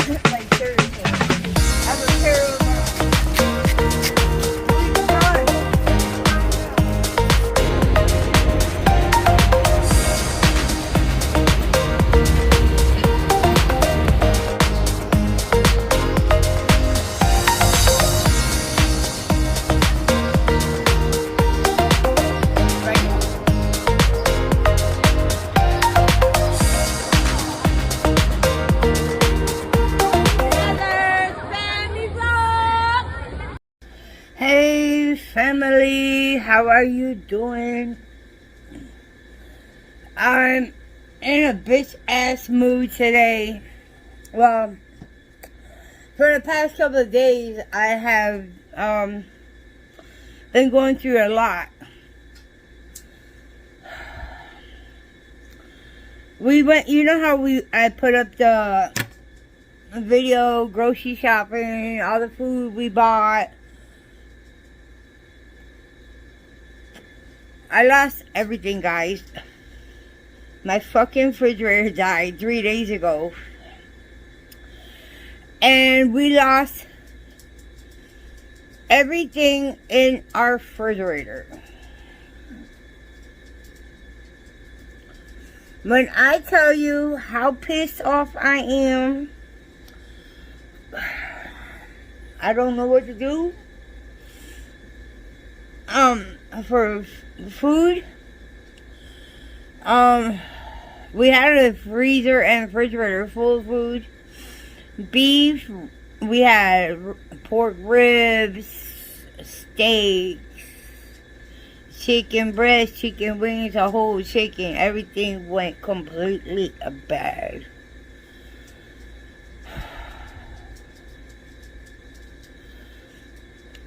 Like seriously. I have a pair of Hey family, how are you doing? I'm in a bitch ass mood today. Well, for the past couple of days, I have been going through a lot. We went, you know how I put up the video, grocery shopping, all the food we bought. I lost everything, guys. My fucking refrigerator died 3 days ago. And we lost everything in our refrigerator. When I tell you how pissed off I am, I don't know what to do. For food, we had a freezer and refrigerator full of food. Beef, we had pork ribs, steaks, chicken breast, chicken wings, a whole chicken. Everything went completely bad.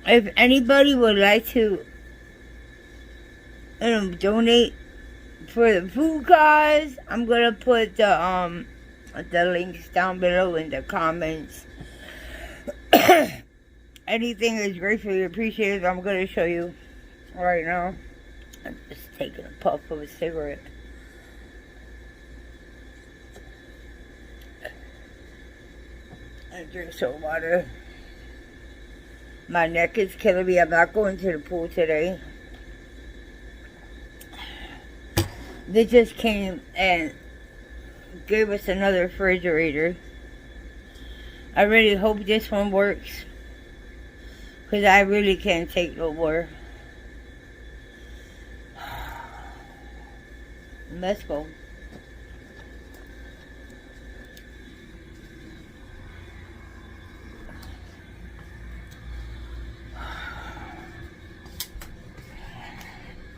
If anybody would like to donate for the food cause, I'm gonna put the links down below in the comments. Anything is gratefully appreciated. I'm gonna show you right now. I'm just taking a puff of a cigarette. And drink some water. My neck is killing me. I'm not going to the pool today. They just came and gave us another refrigerator. I really hope this one works, because I really can't take no more. Let's go.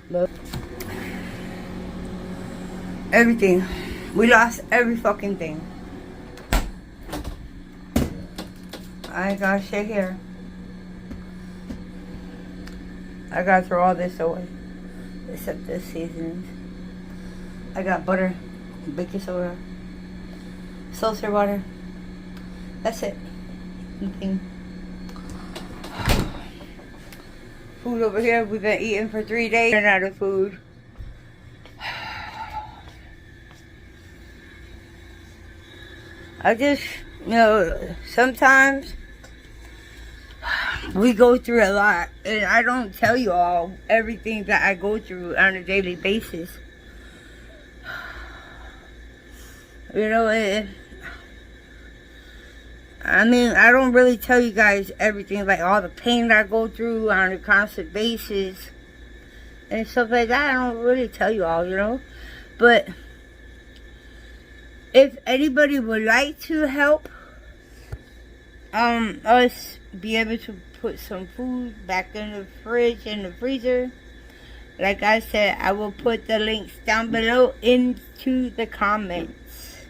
Look. Everything. We lost every fucking thing. I ain't got shit here. I gotta throw all this away. Except the seasonings. I got butter, baking soda, seltzer water. That's it. Nothing. Food over here. We've been eating for 3 days. Ran out of food. I just, sometimes we go through a lot, and I don't tell you all everything that I go through on a daily basis. I don't really tell you guys everything, like all the pain that I go through on a constant basis and stuff like that. I don't really tell you all, but if anybody would like to help us be able to put some food back in the fridge and the freezer, like I said, I will put the links down below into the comments.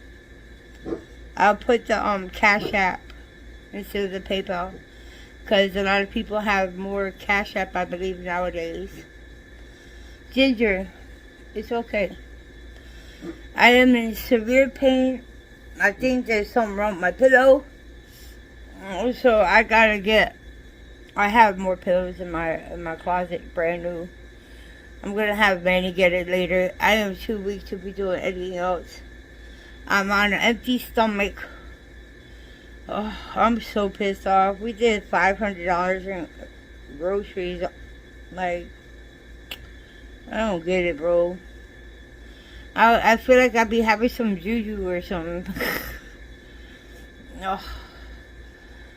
I'll put the Cash App instead of the PayPal, because a lot of people have more Cash App, I believe, nowadays. Ginger, it's okay. I am in severe pain. I think there's something wrong with my pillow. So I have more pillows in my closet, brand new. I'm gonna have Manny get it later. I am too weak to be doing anything else. I'm on an empty stomach. Oh, I'm so pissed off. We did $500 in groceries. Like, I don't get it, bro. I feel like I'd be having some juju or something. Oh.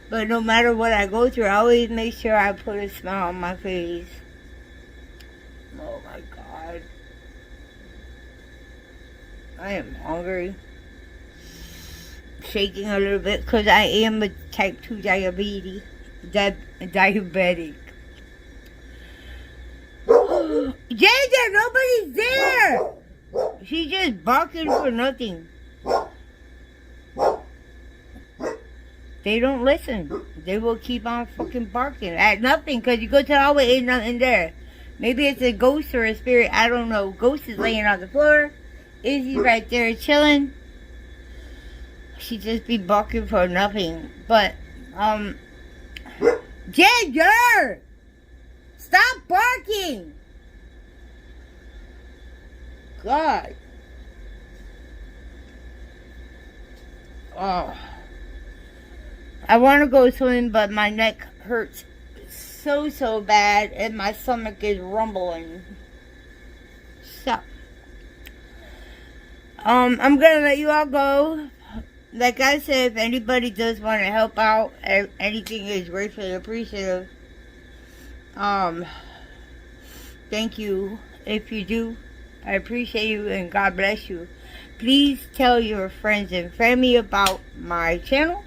But no matter what I go through, I always make sure I put a smile on my face. Oh my God. I am hungry. Shaking a little bit because I am a type 2 diabetic. Ginger, nobody's there! She's just barking for nothing. They don't listen. They will keep on fucking barking at nothing because you go to the hallway, ain't nothing there. Maybe it's a ghost or a spirit. I don't know. Ghost is laying on the floor. Izzy's right there chilling. She just be barking for nothing. But, Ginger! Stop barking! God. Oh. I want to go swimming, but my neck hurts so bad, and my stomach is rumbling. So, I'm gonna let you all go. Like I said, if anybody does want to help out, anything is gratefully appreciative. Thank you. If you do, I appreciate you, and God bless you. Please tell your friends and family about my channel.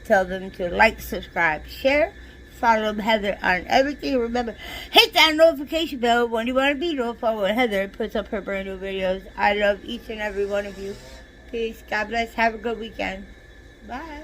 Tell them to like, subscribe, share. Follow Heather on everything. Remember, hit that notification bell when you want to be notified when Heather puts up her brand new videos. I love each and every one of you. Peace. God bless. Have a good weekend. Bye.